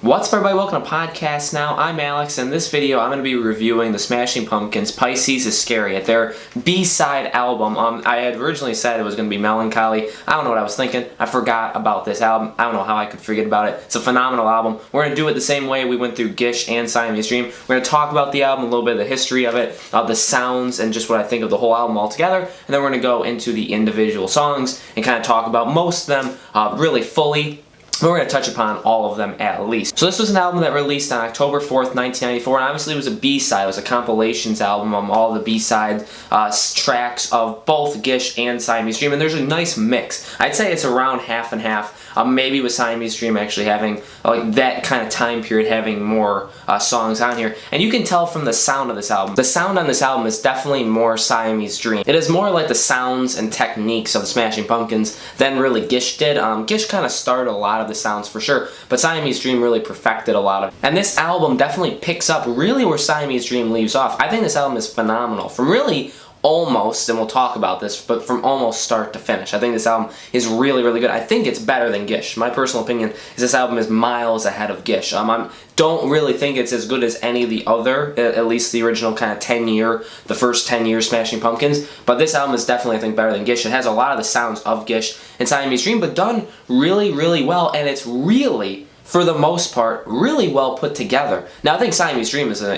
What's up, everybody? Welcome to Podcast Now. I'm Alex, and in this video I'm going to be reviewing the Smashing Pumpkins' Pisces Iscariot, their B-side album. I had originally said it was going to be Melancholy. I don't know what I was thinking. I forgot about this album. I don't know how I could forget about it. It's a phenomenal album. We're going to do it the same way we went through Gish and Siamese Dream. We're going to talk about the album, a little bit of the history of it, the sounds, and just what I think of the whole album altogether. And then we're going to go into the individual songs and kind of talk about most of them really fully. We're going to touch upon all of them at least. So this was an album that released on October 4th, 1994, and obviously it was a B-side. It was a compilations album of all the B-side tracks of both Gish and Siamese Dream, and there's a nice mix. I'd say it's around half and half. Maybe with Siamese Dream actually having like that kind of time period, having more songs on here. And you can tell from the sound of this album. The sound on this album is definitely more Siamese Dream. It is more like the sounds and techniques of the Smashing Pumpkins than really Gish did. Gish kind of started a lot of the sounds for sure, but Siamese Dream really perfected a lot of it. And this album definitely picks up really where Siamese Dream leaves off. I think this album is phenomenal. From really almost, and we'll talk about this, but from almost start to finish. I think this album is really, really good. I think it's better than Gish. My personal opinion is this album is miles ahead of Gish. I don't really think it's as good as any of the other, at least the original kind of the first 10 years Smashing Pumpkins, but this album is definitely, I think, better than Gish. It has a lot of the sounds of Gish and Siamese Dream, but done really, really well, and it's really, for the most part, really well put together. Now, I think Siamese Dream is an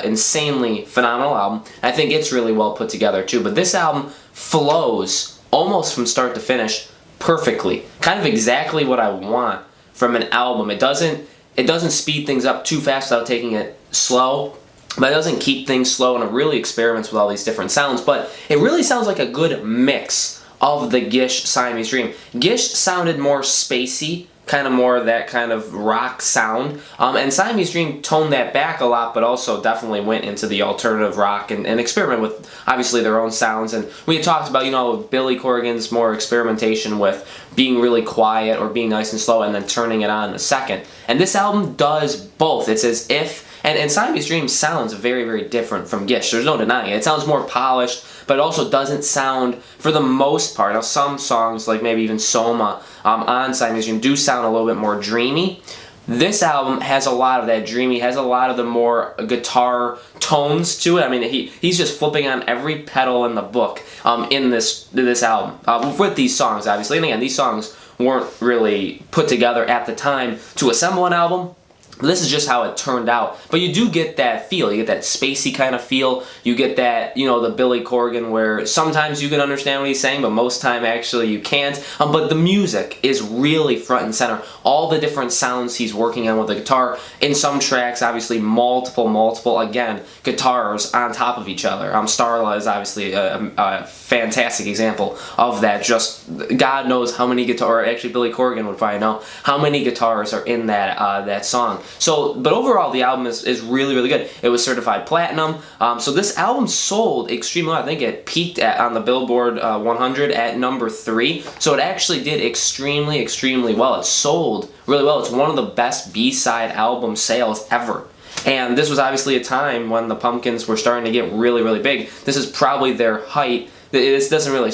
insanely phenomenal album. I think it's really well put together too, but this album flows almost from start to finish perfectly. Kind of exactly what I want from an album. It doesn't speed things up too fast without taking it slow, but it doesn't keep things slow, and it really experiments with all these different sounds, but it really sounds like a good mix of the Gish Siamese Dream. Gish sounded more spacey, kind of more that kind of rock sound, and Siamese Dream toned that back a lot, but also definitely went into the alternative rock and experiment with obviously their own sounds. And we had talked about, Billy Corgan's more experimentation with being really quiet or being nice and slow and then turning it on in a second. And this album does both. It's as if, and Siamese Dream sounds very, very different from Gish. There's no denying it. It sounds more polished, but it also doesn't sound, for the most part, now some songs, like maybe even Soma on Siamese Dream, do sound a little bit more dreamy. This album has a lot of that dreamy, has a lot of the more guitar tones to it. I mean, he's just flipping on every pedal in the book in this album, with these songs, obviously. And again, these songs weren't really put together at the time to assemble an album. This is just how it turned out. But you do get that feel. You get that spacey kind of feel. You get that, the Billy Corgan where sometimes you can understand what he's saying, but most time actually you can't. But the music is really front and center. All the different sounds he's working on with the guitar. In some tracks, obviously multiple, again, guitars on top of each other. Starla is obviously a fantastic example of that. Just God knows how many guitars, actually Billy Corgan would probably know how many guitars are in that song. So, but overall, the album is really, really good. It was certified platinum. So this album sold extremely well. I think it peaked on the Billboard 100 at number 3. So it actually did extremely well. It sold really well. It's one of the best B-side album sales ever. And this was obviously a time when the Pumpkins were starting to get really, really big. This is probably their height. This doesn't really,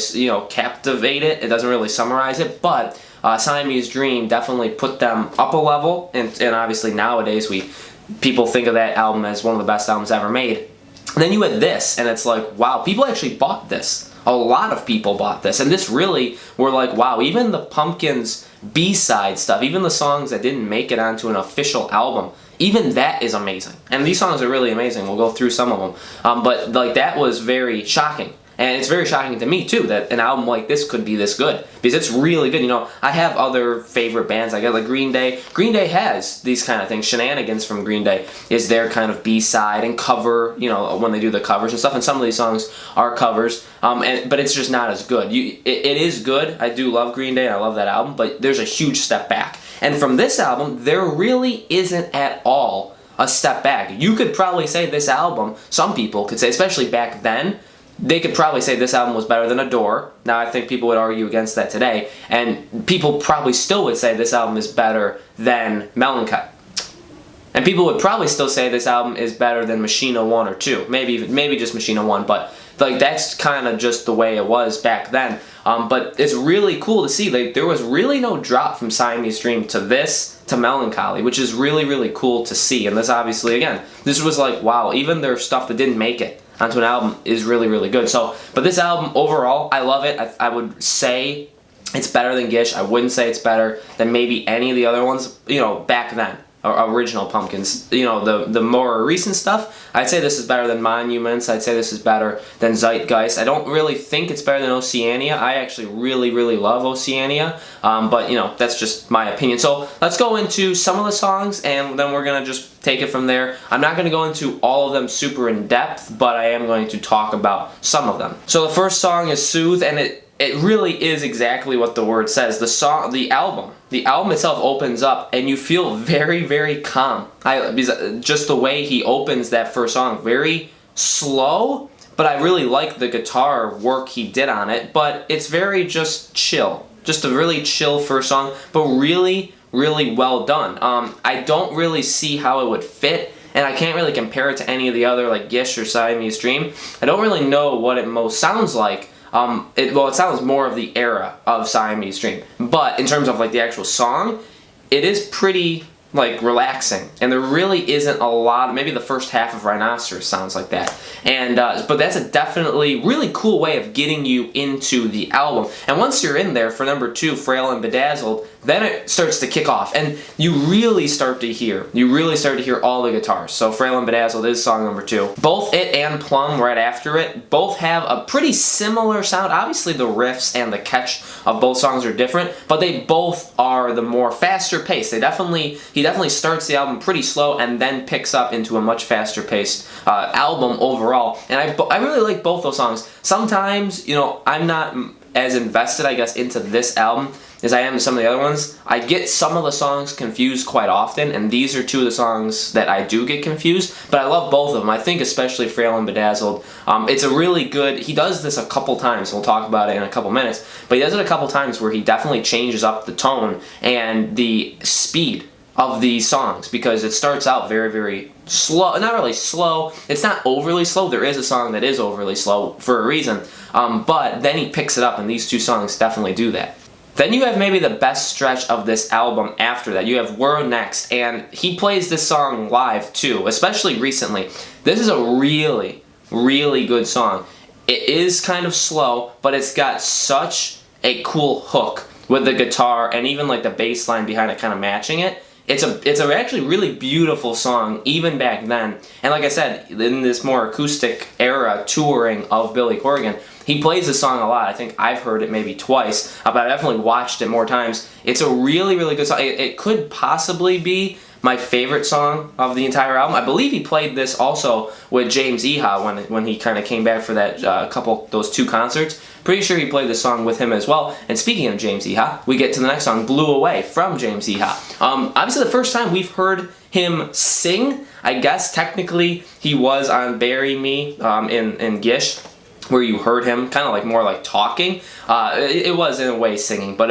captivate it. It doesn't really summarize it, but Siamese Dream definitely put them up a level, and obviously nowadays people think of that album as one of the best albums ever made. And then you had this, and it's like, wow, people actually bought this. A lot of people bought this, and this really were like, wow, even the Pumpkins B-side stuff, even the songs that didn't make it onto an official album, even that is amazing. And these songs are really amazing. We'll go through some of them, but like that was very shocking. And it's very shocking to me, too, that an album like this could be this good. Because it's really good. I have other favorite bands. I got like Green Day. Green Day has these kind of things. Shenanigans from Green Day is their kind of B-side and cover, when they do the covers and stuff. And some of these songs are covers. But it's just not as good. It is good. I do love Green Day, and I love that album. But there's a huge step back. And from this album, there really isn't at all a step back. You could probably say this album, some people could say, especially back then, they could probably say this album was better than Adore. Now, I think people would argue against that today, and people probably still would say this album is better than Melancholy. And people would probably still say this album is better than Machina 1 or 2. Maybe just Machina 1, but like that's kind of just the way it was back then. But it's really cool to see. Like, there was really no drop from Siamese Dream to this to Melancholy, which is really, really cool to see. And this obviously, again, this was like, wow, even their stuff that didn't make it onto an album is really, really good. So, but this album overall, I love it. I would say it's better than Gish. I wouldn't say it's better than maybe any of the other ones, you know, back then. Original Pumpkins. You know, the more recent stuff, I'd say this is better than Monuments. I'd say this is better than Zeitgeist. I don't really think it's better than Oceania. I actually really, really love Oceania. But, you know, that's just my opinion. So let's go into some of the songs, and then we're going to just take it from there. I'm not going to go into all of them super in depth, but I am going to talk about some of them. So the first song is Soothe, and it really is exactly what the word says. The album itself opens up, and you feel very, very calm. Just the way he opens that first song, very slow, but I really like the guitar work he did on it. But it's very just chill, just a really chill first song, but really, really well done. I don't really see how it would fit, and I can't really compare it to any of the other, like Gish or Siamese Dream. I don't really know what it most sounds like. It sounds more of the era of Siamese Dream, but in terms of like the actual song, it is pretty like relaxing, and there really isn't a lot. Maybe the first half of Rhinoceros sounds like that, and but that's a definitely really cool way of getting you into the album. And once you're in there for number 2, Frail and Bedazzled, then it starts to kick off, and you really start to hear all the guitars. So Frail and Bedazzled is song number 2. Both it and Plum right after it both have a pretty similar sound. Obviously the riffs and the catch of both songs are different, but they both are the more faster pace. He definitely starts the album pretty slow and then picks up into a much faster paced album overall. And I really like both those songs. Sometimes, you know, I'm not as invested, I guess, into this album as I am in some of the other ones. I get some of the songs confused quite often, and these are 2 of the songs that I do get confused, but I love both of them. I think especially Frail and Bedazzled. It's a really good, he does this a couple times, we'll talk about it in a couple minutes, but he does it a couple times where he definitely changes up the tone and the speed of these songs, because it starts out very, very slow. Not really slow, it's not overly slow. There is a song that is overly slow for a reason, but then he picks it up, and these 2 songs definitely do that. Then you have maybe the best stretch of this album after that. You have We're Next, and he plays this song live too, especially recently. This is a really, really good song. It is kind of slow, but it's got such a cool hook with the guitar and even like the bass line behind it kind of matching it. It's a actually really beautiful song even back then. And like I said, in this more acoustic era touring of Billy Corgan, he plays this song a lot. I think I've heard it maybe twice, but I've definitely watched it more times. It's a really, really good song. It could possibly be my favorite song of the entire album. I believe he played this also with James Iha when he kind of came back for that those 2 concerts. Pretty sure he played this song with him as well. And speaking of James Iha, we get to the next song, Blew Away, from James Iha. Obviously the first time we've heard him sing, I guess technically he was on Bury Me in Gish, where you heard him kind of like more like talking. It was in a way singing, but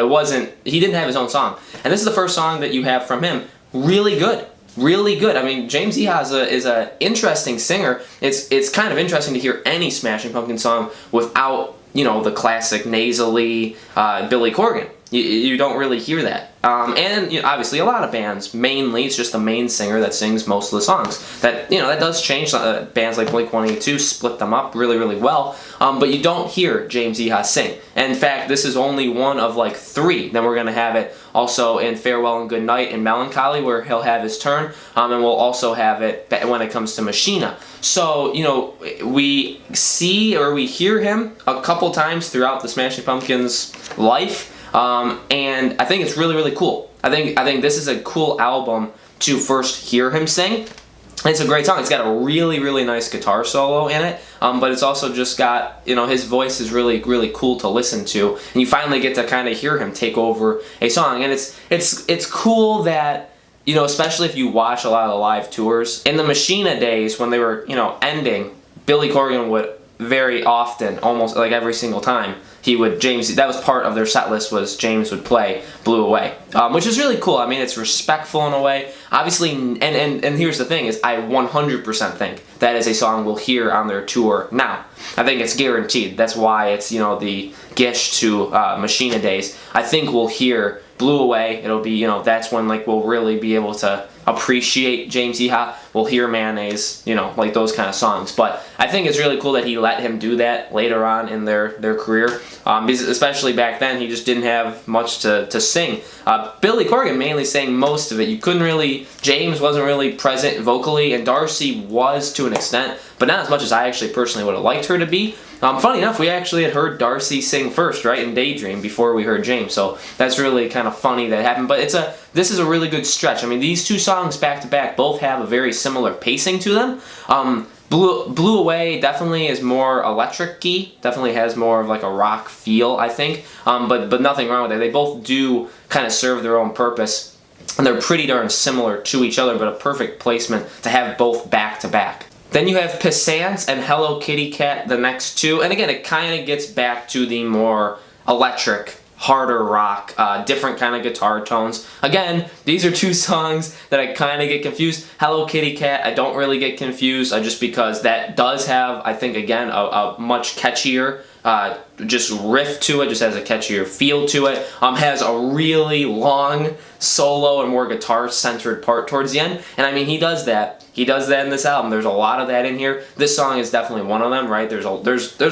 he didn't have his own song. And this is the first song that you have from him. Really good. Really good. I mean, James Iha is a interesting singer. It's kind of interesting to hear any Smashing Pumpkins song without, you know, the classic nasally Billy Corgan. You don't really hear that. And you know, obviously a lot of bands, mainly it's just the main singer that sings most of the songs. That, you know, that does change. Bands like Blink-182 split them up really, really well. But you don't hear James Iha sing. And in fact, this is only one of like 3. Then we're going to have it also in Farewell and Goodnight and Melancholy, where he'll have his turn. And we'll also have it when it comes to Machina. So, you know, we see or we hear him a couple times throughout the Smashing Pumpkins life. And I think it's really, really cool. I think this is a cool album to first hear him sing. It's a great song. It's got a really, really nice guitar solo in it, but it's also just got, you know, his voice is really, really cool to listen to, and you finally get to kind of hear him take over a song. And it's cool that, you know, especially if you watch a lot of the live tours in the Machina days when they were, you know, ending, Billy Corgan would very often, almost like every single time, that was part of their set list, was James would play Blew Away, which is really cool. I mean, it's respectful in a way. Obviously, and here's the thing, is I 100% think that is a song we'll hear on their tour now. I think it's guaranteed. That's why it's, you know, the Gish to Machina days. I think we'll hear Blew Away. It'll be, you know, that's when, like, we'll really be able to appreciate James Iha. We'll hear Mayonnaise, you know, like those kind of songs. But I think it's really cool that he let him do that later on in their career, because especially back then, he just didn't have much to sing. Billy Corgan mainly sang most of it. You couldn't really, James wasn't really present vocally, and Darcy was to an extent, but not as much as I actually personally would have liked her to be. Funny enough, we actually had heard Darcy sing first, right, in Daydream, before we heard James, so that's really kind of funny that happened. But this is a really good stretch. I mean, these two songs back to back both have a very similar pacing to them. Blew Away definitely is more electric-y, definitely has more of like a rock feel, I think, but nothing wrong with it. They both do kind of serve their own purpose, and they're pretty darn similar to each other, but a perfect placement to have both back to back. Then you have Pissance and Hello Kitty Cat, the next two, and again, it kind of gets back to the more electric, harder rock, different kind of guitar tones. Again, these are two songs that I kind of get confused. Hello Kitty Cat, I don't really get confused, just because that does have, I think, again, a much catchier just riff to it, just has a catchier feel to it. Has a really long solo and more guitar-centered part towards the end, and I mean, he does that. He does that in this album. There's a lot of that in here. This song is definitely one of them, right? There's a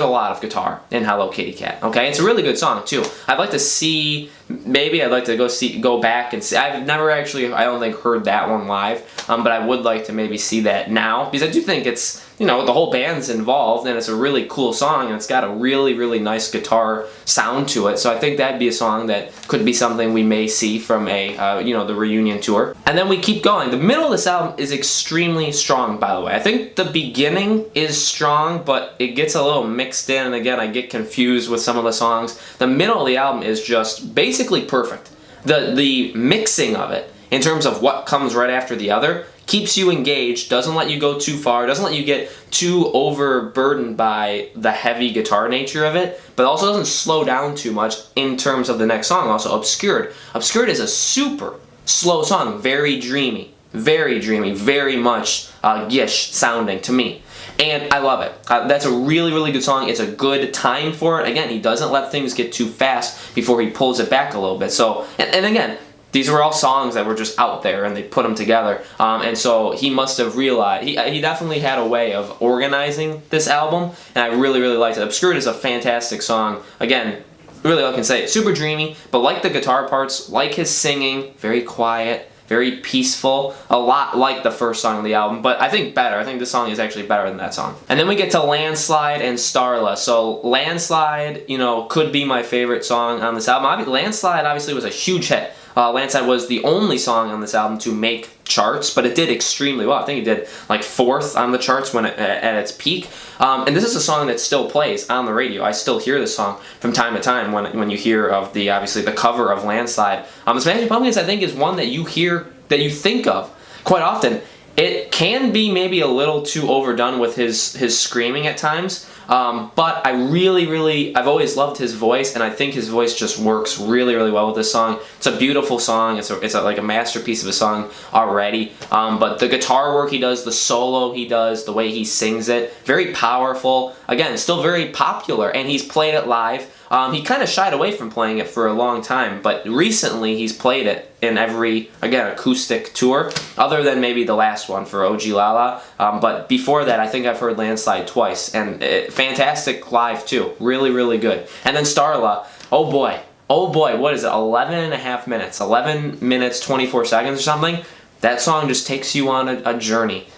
lot of guitar in Hello Kitty Cat. Okay, it's a really good song too. I'd like to see, maybe I'd like to go back and see. I've never actually, I don't think, heard that one live, but I would like to maybe see that now, because I do think it's, you know, the whole band's involved, and it's a really cool song, and it's got a really, really nice guitar sound to it. So I think that'd be a song that could be something we may see from a, you know, the reunion tour. And then we keep going. The middle of this album is extremely strong, by the way. I think the beginning is strong, but it gets a little mixed in, and again, I get confused with some of the songs. The middle of the album is just basically perfect. The mixing of it, in terms of what comes right after the other, keeps you engaged, doesn't let you go too far, doesn't let you get too overburdened by the heavy guitar nature of it, but also doesn't slow down too much in terms of the next song, also Obscured. Obscured is a super slow song, very dreamy, very much Gish sounding to me. And I love it. That's a really, really good song. It's a good time for it. Again, he doesn't let things get too fast before he pulls it back a little bit. So, and again, these were all songs that were just out there, and they put them together. And so he must have realized, he definitely had a way of organizing this album, and I really, really liked it. Obscured is a fantastic song. Again, really all I can say, super dreamy, but like the guitar parts, like his singing, very quiet, very peaceful, a lot like the first song of the album, but I think better. I think this song is actually better than that song. And then we get to Landslide and Starla. So Landslide, you know, could be my favorite song on this album. Landslide obviously was a huge hit. Landslide was the only song on this album to make charts, but it did extremely well. I think it did like 4th on the charts when at its peak. And this is a song that still plays on the radio. I still hear this song from time to time when you hear of the, obviously, the cover of Landslide. The Smashing Pumpkins, I think, is one that you hear, that you think of quite often. It can be maybe a little too overdone with his screaming at times, but I've always loved his voice, and I think his voice just works really, really well with this song. It's a beautiful song. It's like a masterpiece of a song already. But the guitar work he does, the solo he does, the way he sings it, very powerful. Again, still very popular, and he's played it live. He kind of shied away from playing it for a long time, but recently he's played it in every, again, acoustic tour, other than maybe the last one for OG Lala. But before that, I think I've heard Landslide twice, and fantastic live too. Really, really good. And then Starla, oh boy, what is it, 11.5 minutes, 11 minutes, 24 seconds or something? That song just takes you on a journey.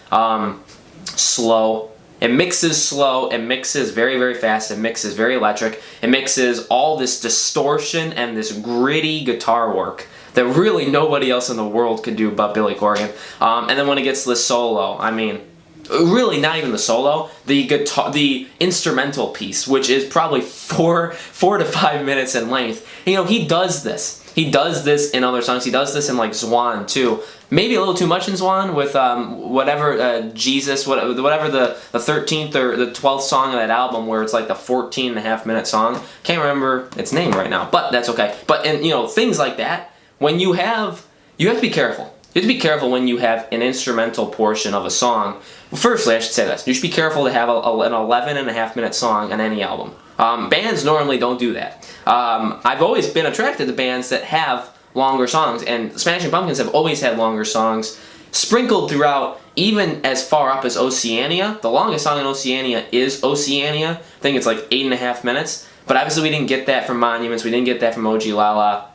Slow. It mixes slow, it mixes very, very fast, it mixes very electric, it mixes all this distortion and this gritty guitar work that really nobody else in the world could do but Billy Corgan. And then when it gets to the solo, I mean, really not even the solo, the instrumental piece, which is probably 4 to 5 minutes in length. You know, he does this. He does this in other songs. He does this in like Zwan too. Maybe a little too much in Zwan with whatever Jesus, whatever the 13th or the 12th song of that album, where it's like the 14.5-minute song. Can't remember its name right now, but that's okay. But and things like that. When you have to be careful. You have to be careful when you have an instrumental portion of a song. Firstly, I should say this. You should be careful to have an 11.5-minute song on any album. Bands normally don't do that. I've always been attracted to bands that have longer songs, and Smashing Pumpkins have always had longer songs sprinkled throughout, even as far up as Oceania. The longest song in Oceania is Oceania. I think it's like 8.5 minutes. But obviously we didn't get that from Monuments. We didn't get that from OG Lala.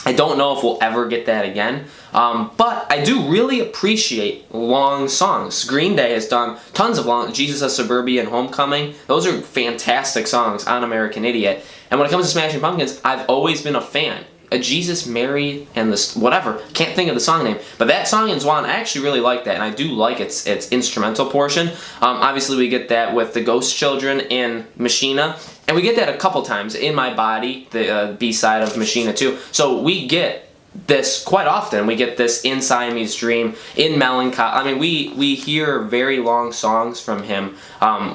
I don't know if we'll ever get that again, but I do really appreciate long songs. Green Day has done tons of long, Jesus of Suburbia and Homecoming. Those are fantastic songs on American Idiot. And when it comes to Smashing Pumpkins, I've always been a fan. A Jesus, Mary, and this whatever, can't think of the song name, but that song in Zwan, I actually really like that, and I do like its instrumental portion. Obviously we get that with the Ghost Children in Machina, and we get that a couple times in My Body, the B-side of Machina too. So we get this quite often. We get this in Siamese Dream, in Melancholy. I mean, we hear very long songs from him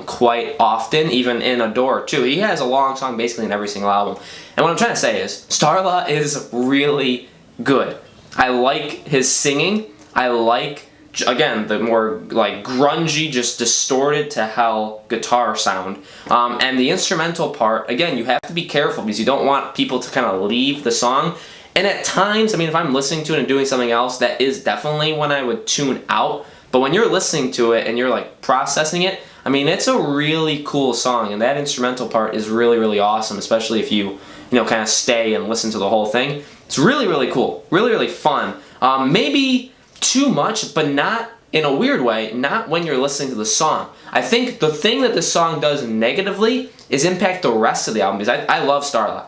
quite often, even in Adore too. He has a long song basically in every single album. And what I'm trying to say is, Starla is really good. I like his singing. I like, again, the more like grungy, just distorted to hell guitar sound. And the instrumental part, again, you have to be careful because you don't want people to kind of leave the song. And at times, I mean, if I'm listening to it and doing something else, that is definitely when I would tune out. But when you're listening to it and you're like processing it, I mean, it's a really cool song, and that instrumental part is really, really awesome, especially if you kind of stay and listen to the whole thing. It's really, really cool. Really, really fun. Maybe too much, but not in a weird way, not when you're listening to the song. I think the thing that the song does negatively is impact the rest of the album, because I love Starla.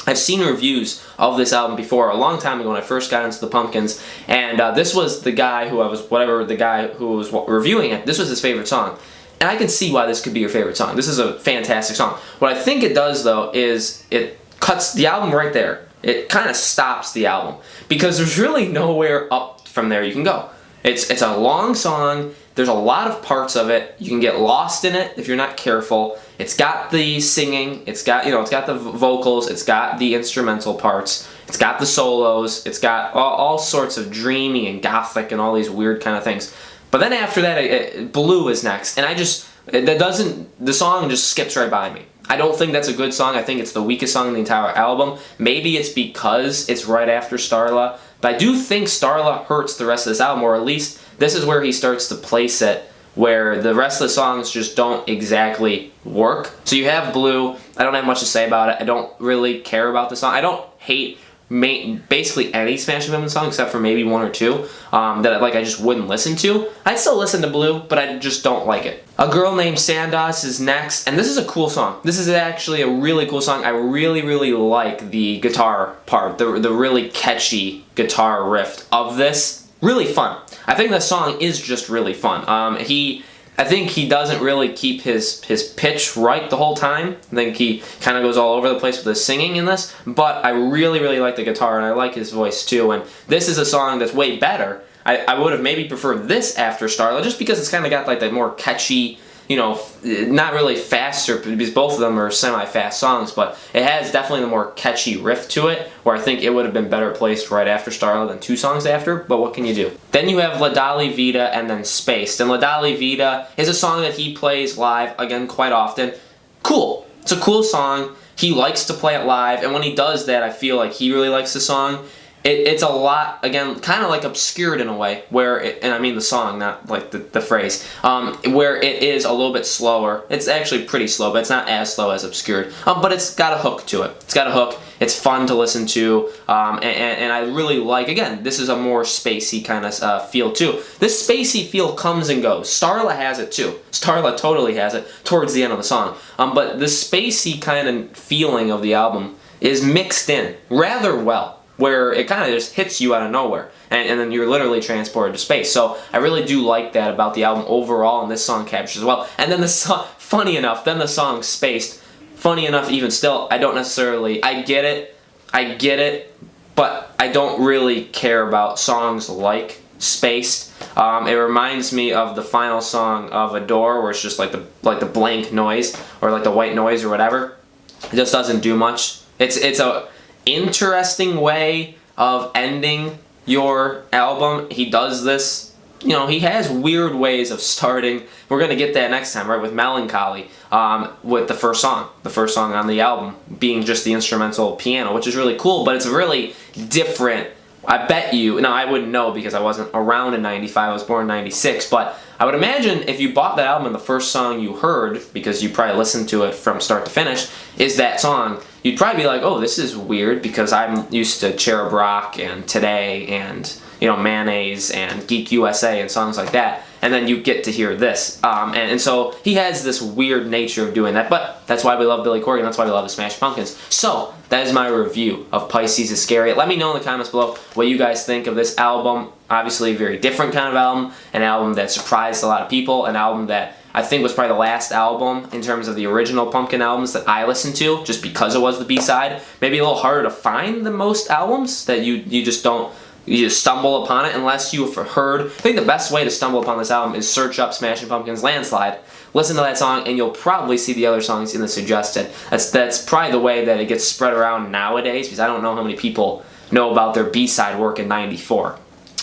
I've seen reviews of this album before, a long time ago when I first got into the Pumpkins, and this was the guy who was reviewing it, this was his favorite song. And I can see why this could be your favorite song. This is a fantastic song. What I think it does, though, is it cuts the album right there. It kind of stops the album, because there's really nowhere up from there you can go. It's a long song. There's a lot of parts of it. You can get lost in it if you're not careful. It's got the singing. It's got the vocals. It's got the instrumental parts. It's got the solos. It's got all sorts of dreamy and gothic and all these weird kind of things. But then after that, Blue is next, and the song just skips right by me. I don't think that's a good song. I think it's the weakest song in the entire album. Maybe it's because it's right after Starla. But I do think Starla hurts the rest of this album, or at least this is where he starts to place it, where the rest of the songs just don't exactly work. So you have Blue. I don't have much to say about it. I don't really care about the song. I don't hate basically any Smashing Pumpkins song except for maybe one or two that I just wouldn't listen to. I'd still listen to Blue, but I just don't like it. A Girl Named Sandos is next, and this is a cool song. This is actually a really cool song. I really, really like the guitar part, the really catchy guitar riff of this. Really fun. I think the song is just really fun. I think he doesn't really keep his pitch right the whole time. I think he kind of goes all over the place with his singing in this, but I really, really like the guitar, and I like his voice too, and this is a song that's way better. I would have maybe preferred this after Starla, just because it's kind of got like the more catchy, not really faster, because both of them are semi-fast songs, but it has definitely the more catchy riff to it, where I think it would have been better placed right after Starla than 2 songs after, but what can you do? Then you have La Dolly Vita and then Spaced, and La Dolly Vita is a song that he plays live, again, quite often. Cool. It's a cool song. He likes to play it live, and when he does that, I feel like he really likes the song. It's a lot, again, kind of like obscured in a way, and I mean the song, not like the phrase, where it is a little bit slower. It's actually pretty slow, but it's not as slow as obscured. But it's got a hook to it. It's got a hook. It's fun to listen to, and I really like, again, this is a more spacey kind of feel too. This spacey feel comes and goes. Starla has it too. Starla totally has it towards the end of the song. But the spacey kind of feeling of the album is mixed in rather well, where it kind of just hits you out of nowhere, and then you're literally transported to space. So I really do like that about the album overall, and this song captures as well. And then the song, funny enough, then the song Spaced, funny enough even still, I don't necessarily, I get it, but I don't really care about songs like Spaced. It reminds me of the final song of Adore, where it's just like the blank noise, or like the white noise or whatever. It just doesn't do much. It's a interesting way of ending your album. He does this, you know, he has weird ways of starting. We're gonna get that next time, right, with Melancholy, with the first song on the album being just the instrumental piano, which is really cool, but it's really different. I bet you, now I wouldn't know because I wasn't around in 95, I was born in 96, but I would imagine if you bought that album and the first song you heard, because you probably listened to it from start to finish, is that song, you'd probably be like, oh, this is weird because I'm used to Cherub Rock and Today and, you know, Mayonnaise and Geek USA and songs like that, and then you get to hear this. And so he has this weird nature of doing that, but that's why we love Billy Corgan, that's why we love the Smashing Pumpkins. So, that is my review of Pisces Iscariot. Let me know in the comments below what you guys think of this album. Obviously a very different kind of album, an album that surprised a lot of people, an album that I think was probably the last album in terms of the original Pumpkin albums that I listened to, just because it was the B-side. Maybe a little harder to find than most albums, that you just don't, you just stumble upon it unless you've heard. I think the best way to stumble upon this album is search up Smashing Pumpkins' Landslide, listen to that song, and you'll probably see the other songs in the suggested. That's probably the way that it gets spread around nowadays, because I don't know how many people know about their B-side work in '94.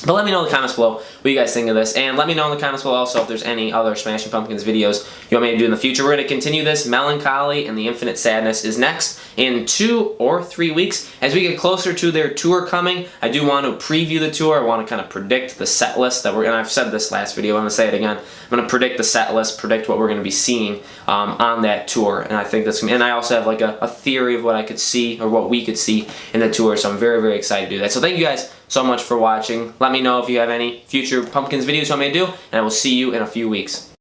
But let me know in the comments below what you guys think of this, and let me know in the comments below also if there's any other Smashing Pumpkins videos you want me to do in the future. We're going to continue this. Melancholy and the Infinite Sadness is next in 2 or 3 weeks. As we get closer to their tour coming, I do want to preview the tour. I want to kind of predict the set list that we're going to, I've said this last video, I'm going to say it again. I'm going to predict the set list, predict what we're going to be seeing on that tour, and I think that's, and I also have like a theory of what I could see, or what we could see in the tour, so I'm very, very excited to do that. So thank you guys so much for watching. Let me know if you have any future Pumpkins videos you want me to do, and I will see you in a few weeks.